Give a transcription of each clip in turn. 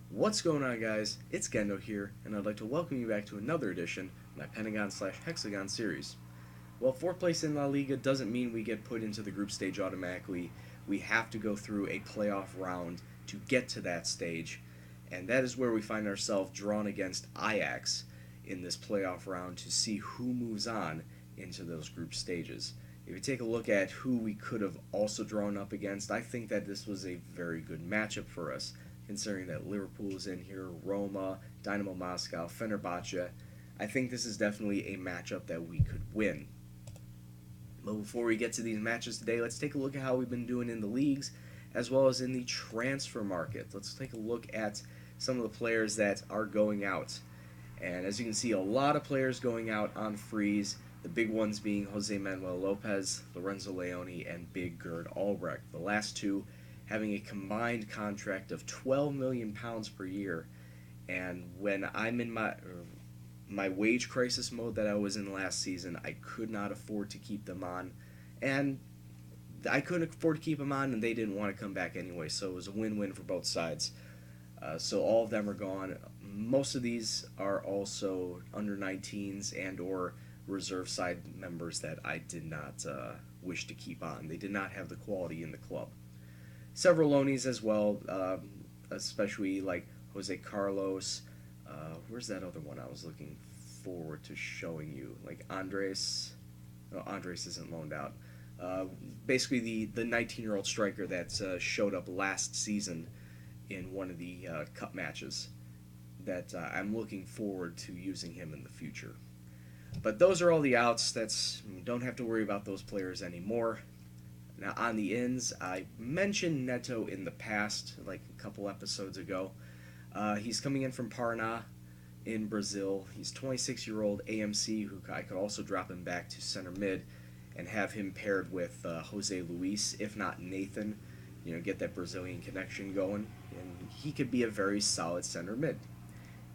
What's going on, guys? It's Gendo here, and I'd like to welcome you back to another edition of my Pentagon Hexagon series. Well, fourth place in La Liga doesn't mean we get put into the group stage automatically. We have to go through a playoff round to get to that stage, and that is where we find ourselves drawn against Ajax in this playoff round to see who moves on into those group stages. If you take a look at who we could have also drawn up against, I think that this was a very good matchup for us, considering that Liverpool is in here, Roma, Dynamo Moscow, Fenerbahce. I think this is definitely a matchup that we could win. But before we get to these matches today, let's take a look at how we've been doing in the leagues as well as in the transfer market. Let's take a look at some of the players that are going out. And as you can see, a lot of players going out on freeze. The big ones being Jose Manuel Lopez, Lorenzo Leone, and Big Gerd Albrecht. The last two having a combined contract of £12 million per year. And when I'm in my wage crisis mode that I was in last season, I could not afford to keep them on. And I couldn't afford to keep them on, and they didn't want to come back anyway, so it was a win-win for both sides. So all of them are gone. Most of these are also under 19s and or reserve side members that I did not wish to keep on. They did not have the quality in the club. Several loanies as well, especially like Jose Carlos. Where's that other one I was looking forward to showing you? Like Andres. No, Andres isn't loaned out. Basically, the 19-year-old striker that showed up last season in one of the cup matches. That I'm looking forward to using him in the future. But those are all the outs. Don't have to worry about those players anymore. Now, on the ins, I mentioned Neto in the past, like a couple episodes ago. He's coming in from Paraná in Brazil. He's 26-year-old AMC, who I could also drop him back to center mid and have him paired with Jose Luis, if not Nathan. Get that Brazilian connection going, and he could be a very solid center mid.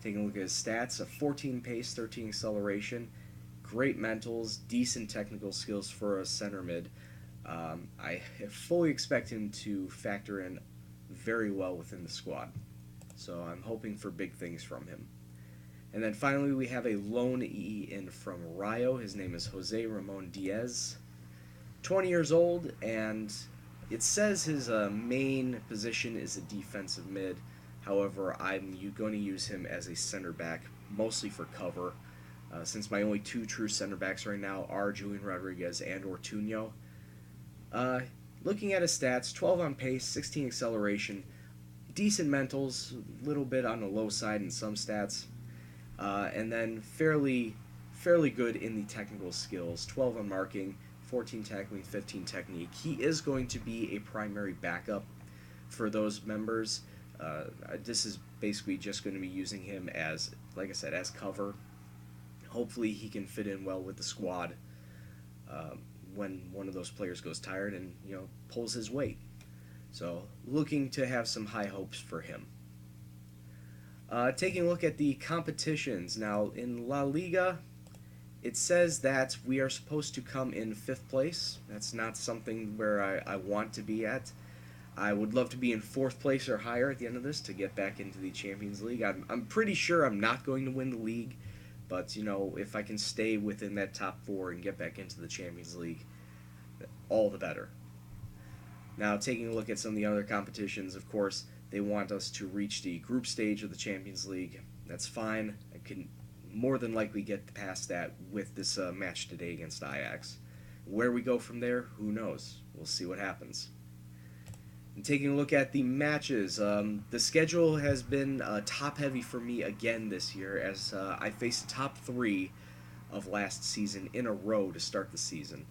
Taking a look at his stats, a 14 pace, 13 acceleration, great mentals, decent technical skills for a center mid. I fully expect him to factor in very well within the squad. So I'm hoping for big things from him. And then finally we have a loan in from Rayo. His name is Jose Ramon Diaz. 20 years old, and it says his main position is a defensive mid. However, I'm going to use him as a center back, mostly for cover, since my only two true center backs right now are Julian Rodriguez and Ortuño. Looking at his stats, 12 on pace, 16 acceleration, decent mentals, a little bit on the low side in some stats, and then fairly good in the technical skills, 12 on marking, 14 tackling, 15 technique. He is going to be a primary backup for those members. This is basically just going to be using him as, like I said, as cover. Hopefully he can fit in well with the squad when one of those players goes tired and pulls his weight. So looking to have some high hopes for him. Taking a look at the competitions now in La Liga, it says that we are supposed to come in 5th place. That's not something where I want to be at. I would love to be in 4th place or higher at the end of this to get back into the Champions League. I'm pretty sure I'm not going to win the league, but if I can stay within that top 4 and get back into the Champions League, all the better. Now, taking a look at some of the other competitions, of course, they want us to reach the group stage of the Champions League. That's fine. I can more than likely get past that with this match today against Ajax. Where we go from there, who knows? We'll see what happens. And taking a look at the matches, the schedule has been top-heavy for me again this year as I faced the top 3 of last season in a row to start the season.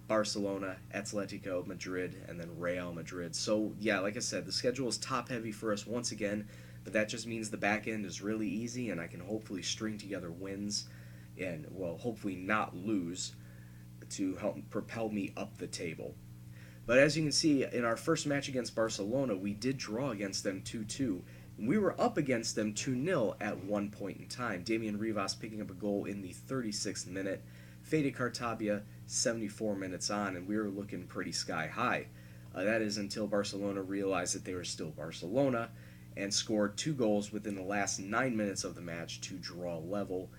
Barcelona, Atletico Madrid, and then Real Madrid. So, yeah, like I said, the schedule is top-heavy for us once again, but that just means the back end is really easy, and I can hopefully string together wins and, well, hopefully not lose to help propel me up the table. But as you can see, in our first match against Barcelona, we did draw against them 2-2. We were up against them 2-0 at one point in time. Damian Rivas picking up a goal in the 36th minute. Fede Cartabia 74 minutes on, and we were looking pretty sky high. That is until Barcelona realized that they were still Barcelona and scored 2 goals within the last 9 minutes of the match to draw level,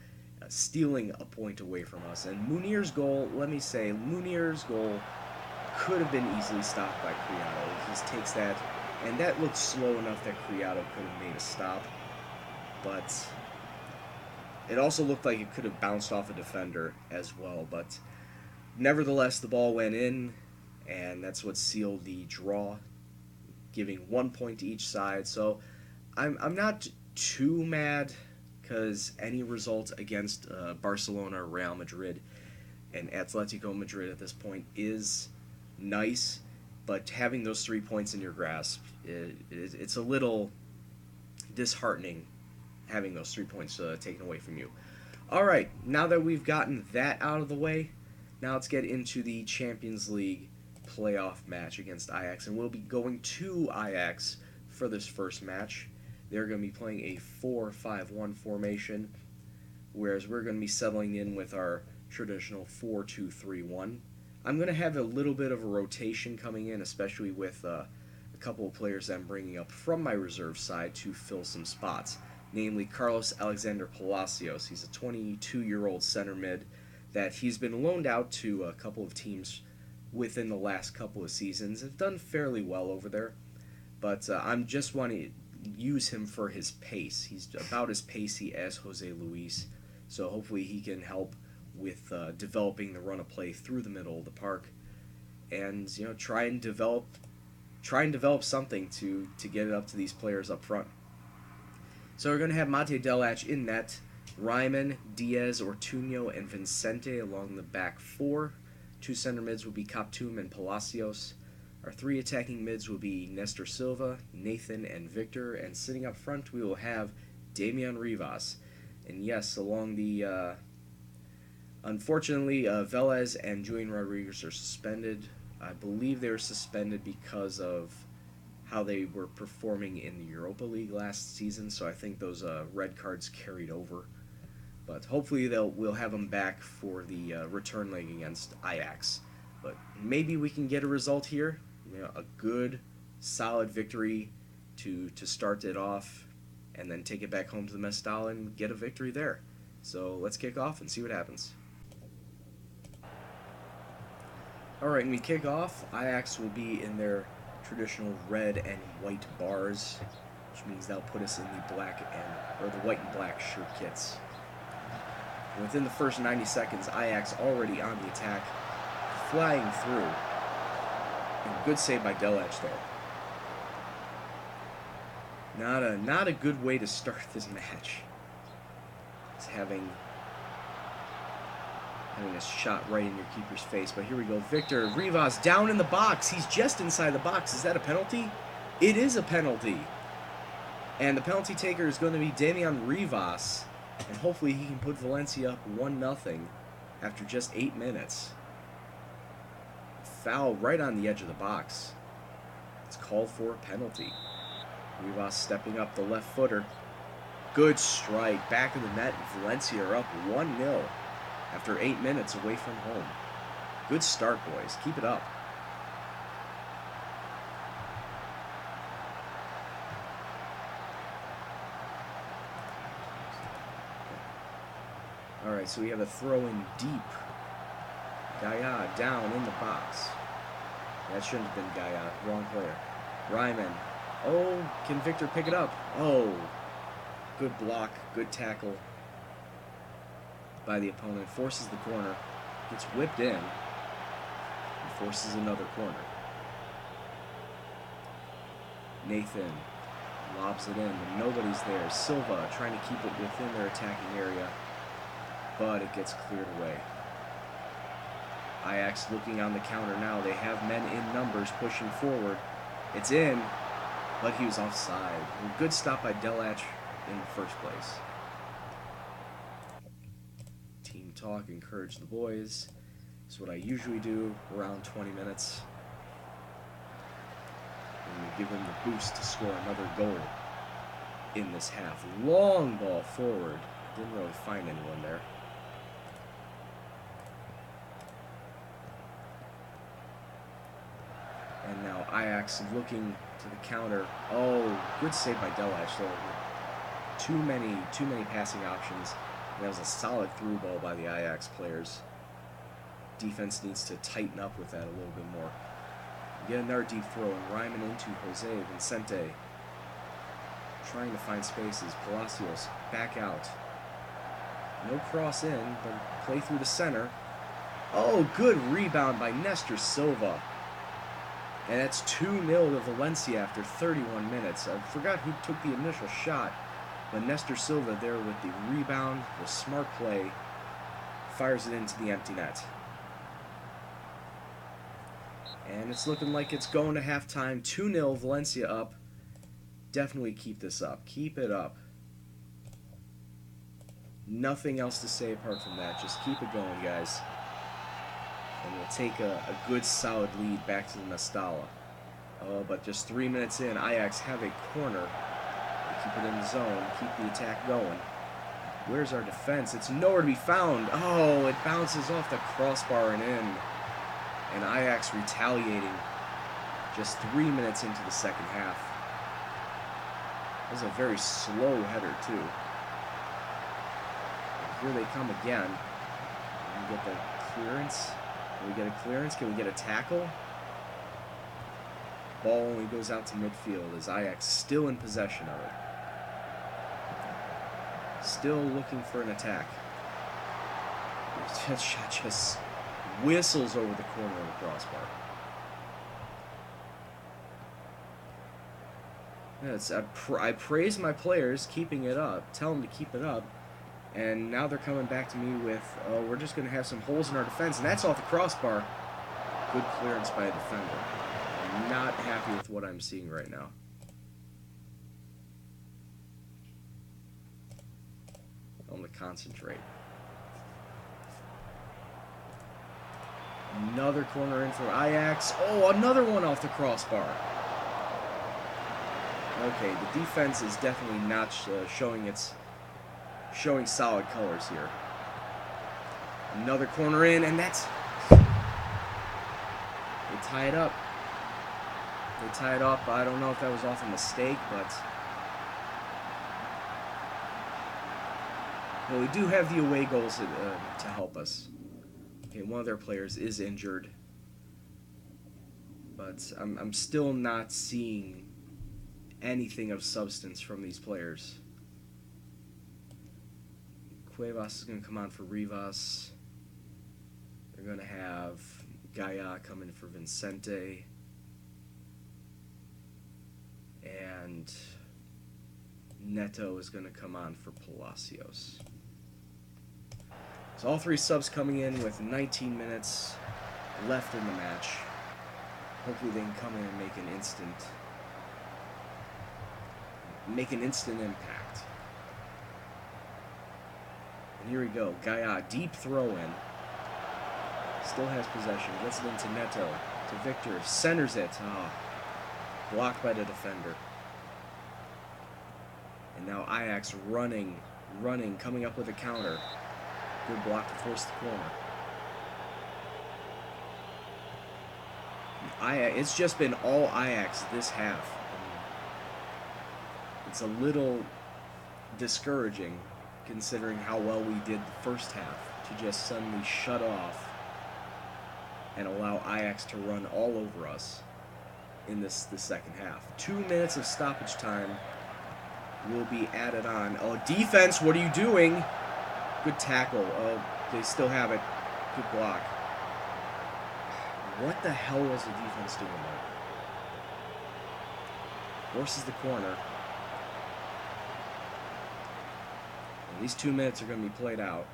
stealing a point away from us. And Munir's goal, let me say, Munir's goal could have been easily stopped by Criado. He just takes that, and that looked slow enough that Criado could have made a stop. But it also looked like it could have bounced off a defender as well. But nevertheless, the ball went in, and that's what sealed the draw, giving 1 point to each side. So I'm not too mad, because any result against Barcelona, Real Madrid, and Atletico Madrid at this point is nice, but having those 3 points in your grasp, it's a little disheartening having those 3 points taken away from you. Alright, now that we've gotten that out of the way, now let's get into the Champions League playoff match against Ajax, and we'll be going to Ajax for this first match. They're going to be playing a 4-5-1 formation, whereas we're going to be settling in with our traditional 4-2-3-1. I'm going to have a little bit of a rotation coming in, especially with a couple of players I'm bringing up from my reserve side to fill some spots, namely Carlos Alexander Palacios. He's a 22-year-old center mid that he's been loaned out to a couple of teams within the last couple of seasons. Have done fairly well over there, but I'm just wanting to use him for his pace. He's about as pacey as Jose Luis, so hopefully he can help with developing the run of play through the middle of the park, and try and develop something to get it up to these players up front. So we're going to have Mate Delac in net, Ryman, Diaz, Ortuño, and Vicente along the back four. 2 center mids will be Kaptum and Palacios. Our 3 attacking mids will be Nestor Silva, Nathan, and Victor, and sitting up front we will have Damian Rivas. And yes, along the unfortunately, Velez and Julian Rodriguez are suspended. I believe they were suspended because of how they were performing in the Europa League last season, so I think those red cards carried over. But hopefully we'll have them back for the return leg against Ajax. But maybe we can get a result here, a good, solid victory to start it off, and then take it back home to the Mestal and get a victory there. So let's kick off and see what happens. Alright, when we kick off, Ajax will be in their traditional red and white bars, which means they'll put us in the the white and black shirt kits. And within the first 90 seconds, Ajax already on the attack, flying through. And good save by Delac there. Not a good way to start this match. It's having a shot right in your keeper's face, but here we go. Victor Rivas down in the box. He's just inside the box. Is that a penalty? It is a penalty. And the penalty taker is going to be Damian Rivas, and hopefully he can put Valencia up 1-0 after just 8 minutes. Foul right on the edge of the box. It's called for a penalty. Rivas stepping up the left footer. Good strike. Back of the net. Valencia are up 1-0 after 8 minutes away from home. Good start, boys. Keep it up. Alright, so we have a throw in deep. Gaia down in the box. That shouldn't have been Gaia. Wrong player. Ryman. Oh, can Victor pick it up? Oh, good block. Good tackle by the opponent. Forces the corner. Gets whipped in. And forces another corner. Nathan lobs it in, but nobody's there. Silva trying to keep it within their attacking area, but it gets cleared away. Ajax looking on the counter now. They have men in numbers pushing forward. It's in, but he was offside. Good stop by Delac in the first place. Team talk, encourage the boys. That's what I usually do around 20 minutes. And we give them the boost to score another goal in this half. Long ball forward. Didn't really find anyone there. And now Ajax looking to the counter. Oh, good save by Delash. So too many passing options. And that was a solid through ball by the Ajax players. Defense needs to tighten up with that a little bit more. Get another deep throw and Ryman into Jose Vicente. Trying to find spaces. Palacios back out. No cross in, but play through the center. Oh, good rebound by Nestor Silva. And it's 2-0 to Valencia after 31 minutes. I forgot who took the initial shot, but Nestor Silva there with the rebound, the smart play, fires it into the empty net. And it's looking like it's going to halftime. 2-0, Valencia up. Definitely keep this up. Keep it up. Nothing else to say apart from that. Just keep it going, guys. And we'll take a good, solid lead back to the Mestalla. But just 3 minutes in, Ajax have a corner. They keep it in the zone. Keep the attack going. Where's our defense? It's nowhere to be found. Oh, it bounces off the crossbar and in. And Ajax retaliating just 3 minutes into the second half. This is a very slow header, too. Here they come again. Can we get the clearance? Can we get a clearance? Can we get a tackle? Ball only goes out to midfield as Ajax still in possession of it. Still looking for an attack. That shot just whistles over the corner of the crossbar. Yes, I praise my players keeping it up. Tell them to keep it up. And now they're coming back to me with, oh, we're just going to have some holes in our defense. And that's off the crossbar. Good clearance by a defender. I'm not happy with what I'm seeing right now. I'm going to concentrate. Another corner in for Ajax. Oh, another one off the crossbar. Okay, the defense is definitely not showing solid colors here. Another corner in, and that's... They tie it up. They tie it up. I don't know if that was off a mistake, but... Well, we do have the away goals to help us. Okay, one of their players is injured. But I'm still not seeing anything of substance from these players. Cuevas is going to come on for Rivas. They're going to have Gaia come in for Vicente. And Neto is going to come on for Palacios. So all three subs coming in with 19 minutes left in the match. Hopefully they can come in and make an instant impact. And here we go. Gaia, deep throw in. Still has possession. Gets it into Neto. To Victor. Centers it. Oh. Blocked by the defender. And now Ajax running, coming up with a counter. Good block to force the corner. It's just been all Ajax this half. It's a little discouraging considering how well we did the first half to just suddenly shut off and allow Ajax to run all over us in the second half. 2 minutes of stoppage time will be added on. Oh, defense, what are you doing? Good tackle. Oh, they still have it. Good block. What the hell was the defense doing there? Forces the corner. And these 2 minutes are going to be played out.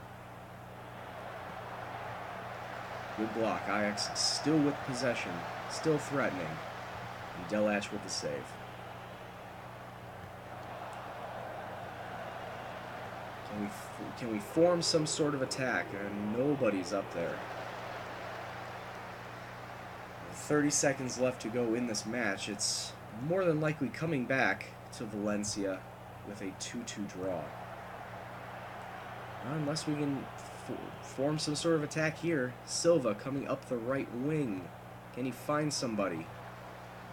Good block. Ajax still with possession. Still threatening. And Delash with the save. Can we form some sort of attack? And nobody's up there. 30 seconds left to go in this match. It's more than likely coming back to Valencia with a 2-2 draw. Unless we can form some sort of attack here. Silva coming up the right wing. Can he find somebody?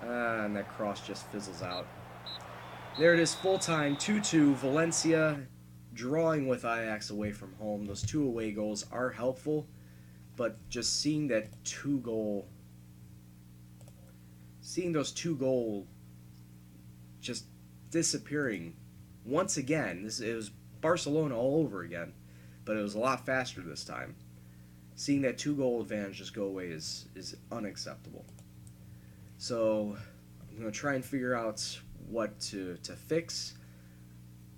And that cross just fizzles out. There it is, full time, 2-2. Valencia drawing with Ajax away from home. Those 2 away goals are helpful, but just seeing those 2 goal just disappearing once again. It was Barcelona all over again, but it was a lot faster this time. Seeing that 2-goal advantage just go away is unacceptable. So I'm going to try and figure out what to fix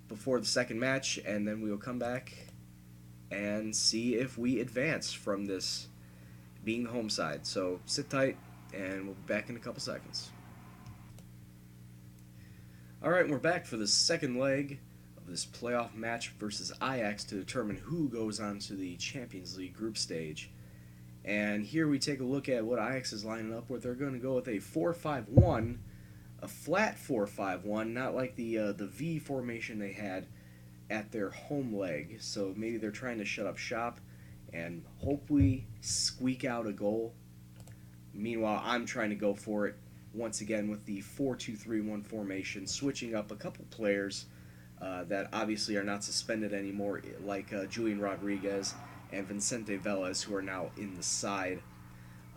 before the second match, and then we will come back and see if we advance from this being the home side. So sit tight, and we'll be back in a couple seconds. Alright, we're back for the second leg of this playoff match versus Ajax to determine who goes on to the Champions League group stage. And here we take a look at what Ajax is lining up with. They're going to go with a 4-5-1, a flat 4-5-1, not like the V formation they had at their home leg. So maybe they're trying to shut up shop and hopefully squeak out a goal. Meanwhile, I'm trying to go for it once again with the 4-2-3-1 formation, switching up a couple players that obviously are not suspended anymore, like Julian Rodriguez and Vicente Velez, who are now in the side.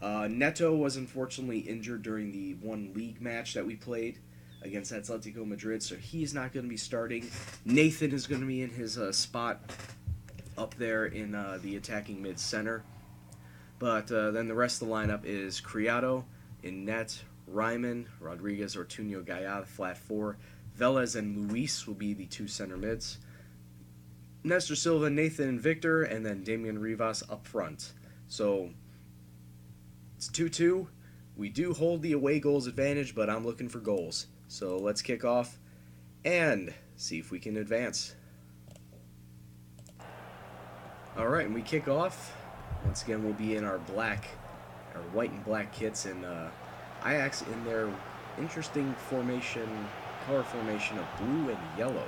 Neto was unfortunately injured during the one league match that we played against Atletico Madrid, so he's not going to be starting. Nathan is going to be in his spot up there in the attacking mid-center. But then the rest of the lineup is Criado in net, Ryman, Rodriguez, Ortuño, Gaia, flat 4. Velez and Luis will be the 2 center mids. Nestor Silva, Nathan, and Victor, and then Damian Rivas up front. So it's 2-2. We do hold the away goals advantage, but I'm looking for goals. So let's kick off and see if we can advance. Alright, and we kick off. Once again, we'll be in our white and black kits, and Ajax in their interesting color formation of blue and yellow.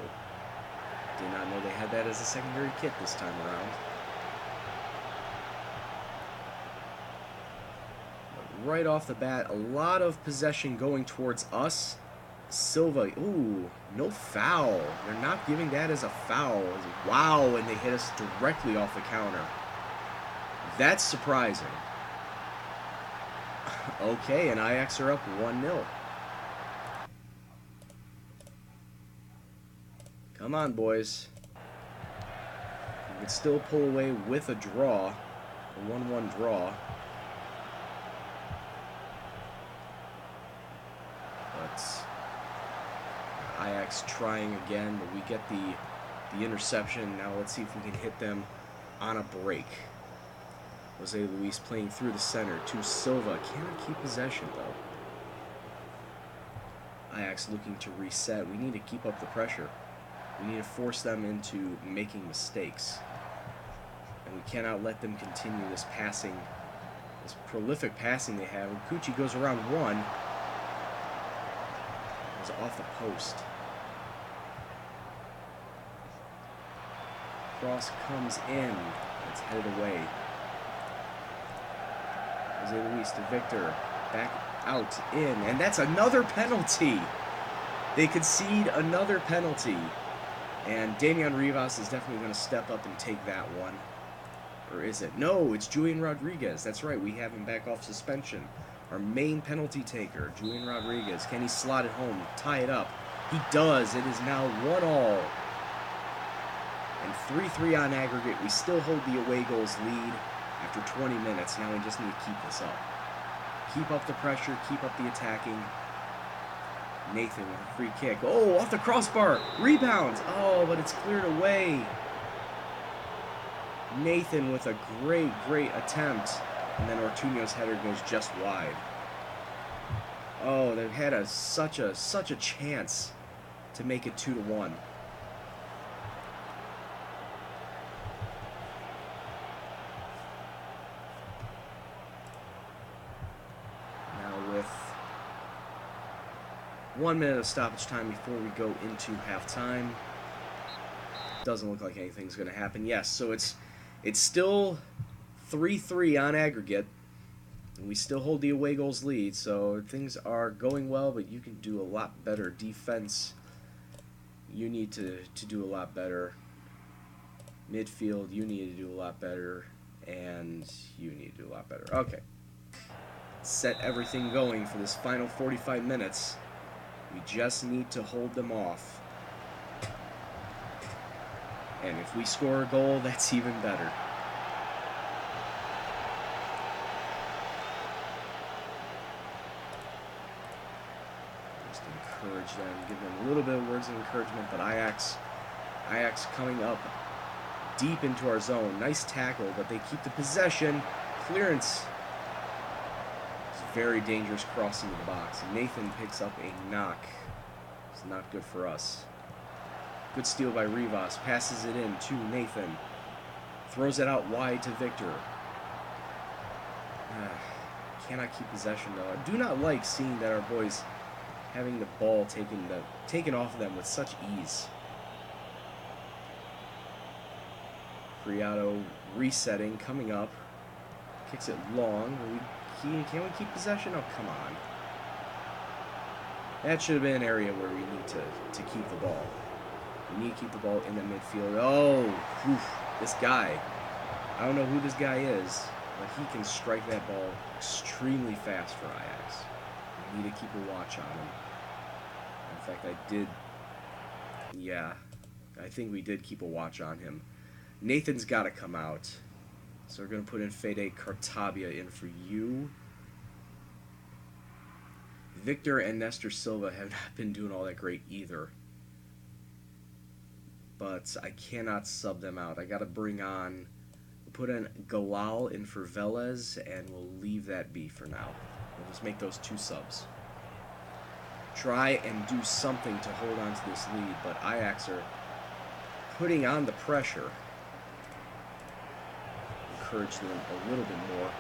Did not know they had that as a secondary kit this time around. But right off the bat, a lot of possession going towards us. Silva, ooh, no foul. They're not giving that as a foul. Wow, and they hit us directly off the counter. That's surprising. Okay, and Ajax are up 1-0. Come on, boys. We could still pull away with a draw, a 1-1 draw. But Ajax trying again, but we get the interception. Now let's see if we can hit them on a break. Jose Luis playing through the center to Silva. Cannot keep possession, though. Ajax looking to reset. We need to keep up the pressure. We need to force them into making mistakes. And we cannot let them continue this passing, this prolific passing they have. When Cucci goes around one, it was off the post. Cross comes in. It's headed away. Jose Luis to Victor. Back out, in. And that's another penalty. They concede another penalty. And Damian Rivas is definitely going to step up and take that one. Or is it? No, it's Julian Rodriguez. That's right, we have him back off suspension. Our main penalty taker, Julian Rodriguez. Can he slot it home, tie it up? He does. It is now 1-1. And 3-3 on aggregate. We still hold the away goals lead after 20 minutes. Now we just need to keep this up. Keep up the pressure, keep up the attacking. Nathan with a free kick. Oh, off the crossbar. Rebounds. Oh, but it's cleared away. Nathan with a great attempt. And then Ortuño's header goes just wide. Oh, they've had such a chance to make it 2-1. Now with 1 minute of stoppage time before we go into halftime. Doesn't look like anything's going to happen. Yes, so it's still 3-3 on aggregate. And we still hold the away goals lead, so things are going well, but you can do a lot better. Defense, you need to do a lot better. Midfield, you need to do a lot better. And you need to do a lot better. Okay. Set everything going for this final 45 minutes. We just need to hold them off. And if we score a goal, that's even better. Just encourage them, give them a little bit of words of encouragement, but Ajax coming up deep into our zone. Nice tackle, but they keep the possession. Clearance. It's very dangerous crossing the box. Nathan picks up a knock. It's not good for us. Good steal by Rivas. Passes it in to Nathan. Throws it out wide to Victor. Cannot keep possession though. I do not like seeing that our boys having the ball taken off of them with such ease. Criado resetting, coming up. Kicks it long. Can we keep possession? Oh, come on. That should have been an area where we need to keep the ball. We need to keep the ball in the midfield. Oh, whew, this guy. I don't know who this guy is, but he can strike that ball extremely fast for Ajax. We need to keep a watch on him. In fact, I think we did keep a watch on him. Nathan's got to come out. So we're going to put in Fede Cartabia in for you. Victor and Nestor Silva have not been doing all that great either. But I cannot sub them out. I got to bring on... Put in Galal in for Velez, and we'll leave that be for now. We'll just make those two subs. Try and do something to hold on to this lead, but Ajax are putting on the pressure. Encourage them a little bit more.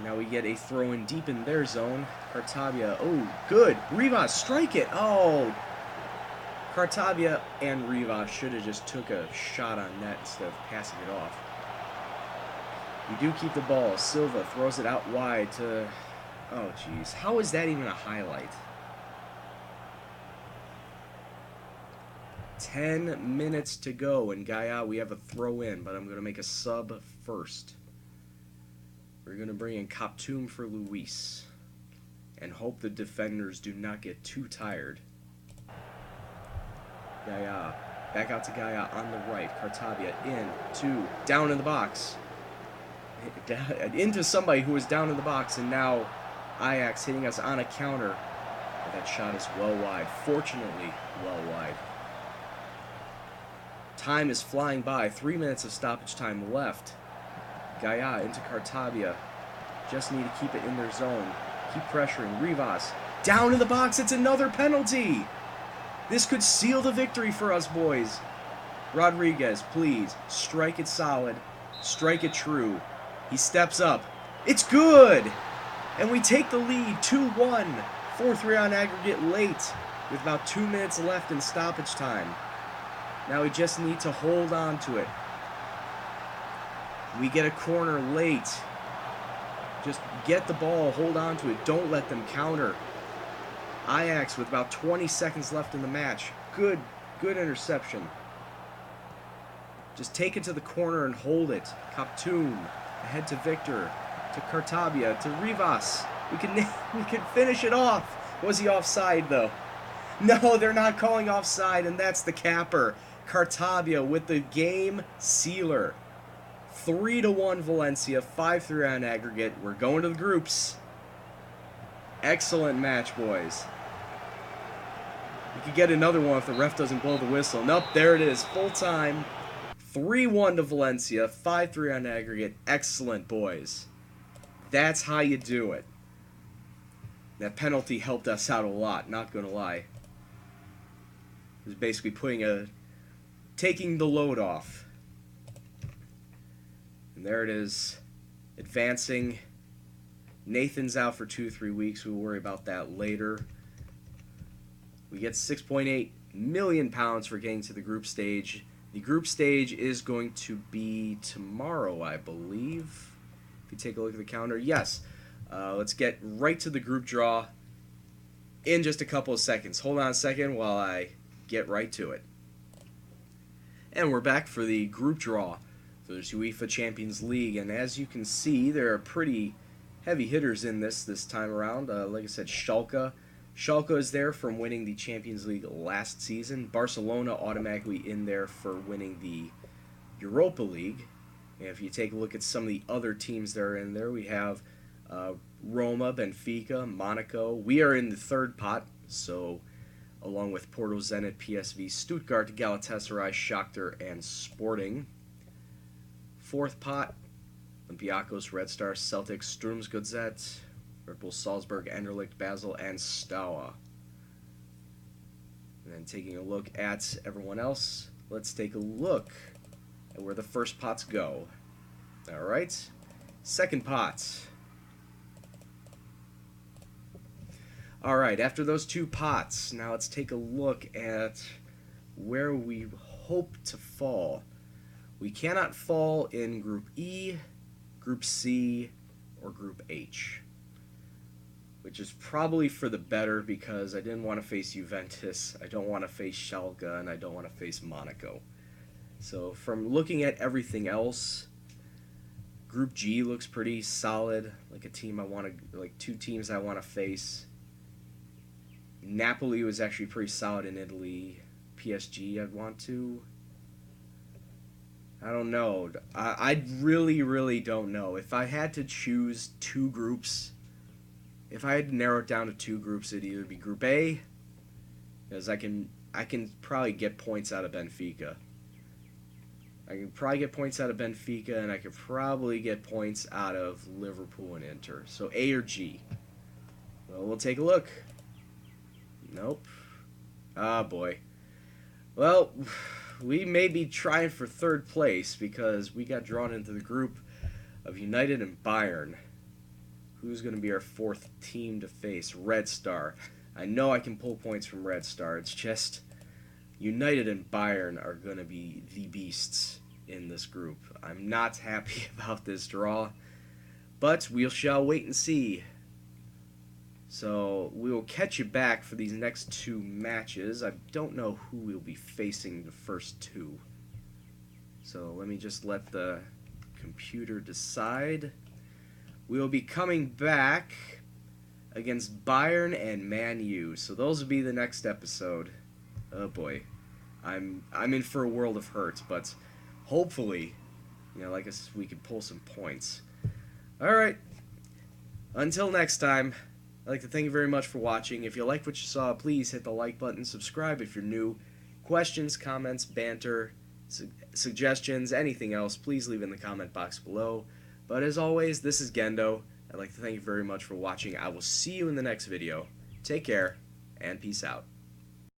Now we get a throw-in deep in their zone. Cartabia, oh, good. Rivas, strike it. Oh, Cartabia and Rivas should have just took a shot on net instead of passing it off. We do keep the ball. Silva throws it out wide to... Oh, jeez. How is that even a highlight? 10 minutes to go. And Gaia, we have a throw-in, but I'm going to make a sub first. We're going to bring in Kaptoum for Luis. And hope the defenders do not get too tired. Gaia. Back out to Gaia on the right. Cartabia in, two, down in the box. Into somebody who was down in the box, and now Ajax hitting us on a counter. But that shot is well wide. Fortunately, well wide. Time is flying by. 3 minutes of stoppage time left. Gaia into Cartabia. Just need to keep it in their zone. Keep pressuring. Rivas. Down in the box. It's another penalty. This could seal the victory for us, boys. Rodriguez, please. Strike it solid. Strike it true. He steps up. It's good! And we take the lead 2-1. 4-3 on aggregate late. With about 2 minutes left in stoppage time. Now we just need to hold on to it. We get a corner late. Just get the ball, hold on to it. Don't let them counter. Ajax with about 20 seconds left in the match. Good interception. Just take it to the corner and hold it. Kaptoum, ahead to Victor, to Cartabia, to Rivas. We can finish it off. Was he offside though? No, they're not calling offside, and that's the capper. Cartabia with the game sealer. 3-1 Valencia, 5-3 on aggregate. We're going to the groups. Excellent match, boys. We could get another one if the ref doesn't blow the whistle. Nope, there it is. Full time. 3-1 to Valencia. 5-3 on aggregate. Excellent, boys. That's how you do it. That penalty helped us out a lot, not going to lie. It was basically taking the load off. And there it is. Advancing. Nathan's out for 2-3 weeks. We'll worry about that later. We get £6.8 million for getting to the group stage. The group stage is going to be tomorrow, I believe. If you take a look at the calendar, yes. Let's get right to the group draw in just a couple of seconds. Hold on a second while I get right to it. And we're back for the group draw for this UEFA Champions League. And as you can see, there are pretty heavy hitters in this time around. Like I said, Schalke. Schalke is there from winning the Champions League last season. Barcelona automatically in there for winning the Europa League. And if you take a look at some of the other teams that are in there, we have Roma, Benfica, Monaco. We are in the third pot, so along with Porto, Zenit, PSV, Stuttgart, Galatasaray, Shakhtar, and Sporting. Fourth pot, Olympiacos, Red Star, Celtic, Sturmsgazette, Red Bull Salzburg, Anderlecht, Basel, and Steaua. And then taking a look at everyone else, let's take a look at where the first pots go. Alright, second pot. Alright, after those two pots, now let's take a look at where we hope to fall. We cannot fall in Group E, Group C, or Group H, which is probably for the better because I didn't want to face Juventus, I don't want to face Schalke, and I don't want to face Monaco. So from looking at everything else, Group G looks pretty solid, like a team I want to, like two teams I want to face. Napoli was actually pretty solid in Italy. PSG I'd want to. I don't know. I really don't know. If I had to choose two groups, if I had to narrow it down to two groups, it'd either be Group A, because I can probably get points out of Benfica. I can probably get points out of Benfica, and I could probably get points out of Liverpool and Inter. So A or G. Well, we'll take a look. Nope. Ah, boy. Well, we may be trying for third place because we got drawn into the group of United and Bayern. Who's going to be our fourth team to face? Red Star. I know I can pull points from Red Star. It's just United and Bayern are going to be the beasts in this group. I'm not happy about this draw, but we shall wait and see. So we will catch you back for these next two matches. I don't know who we'll be facing the first two. So let me just let the computer decide. We will be coming back against Bayern and Man U. So those will be the next episode. Oh boy. I'm in for a world of hurt, but hopefully, like we could pull some points. Alright. Until next time, I'd like to thank you very much for watching. If you liked what you saw, please hit the like button, subscribe if you're new. Questions, comments, banter, suggestions, anything else, please leave in the comment box below. But as always, this is Gendo. I'd like to thank you very much for watching. I will see you in the next video. Take care, and peace out.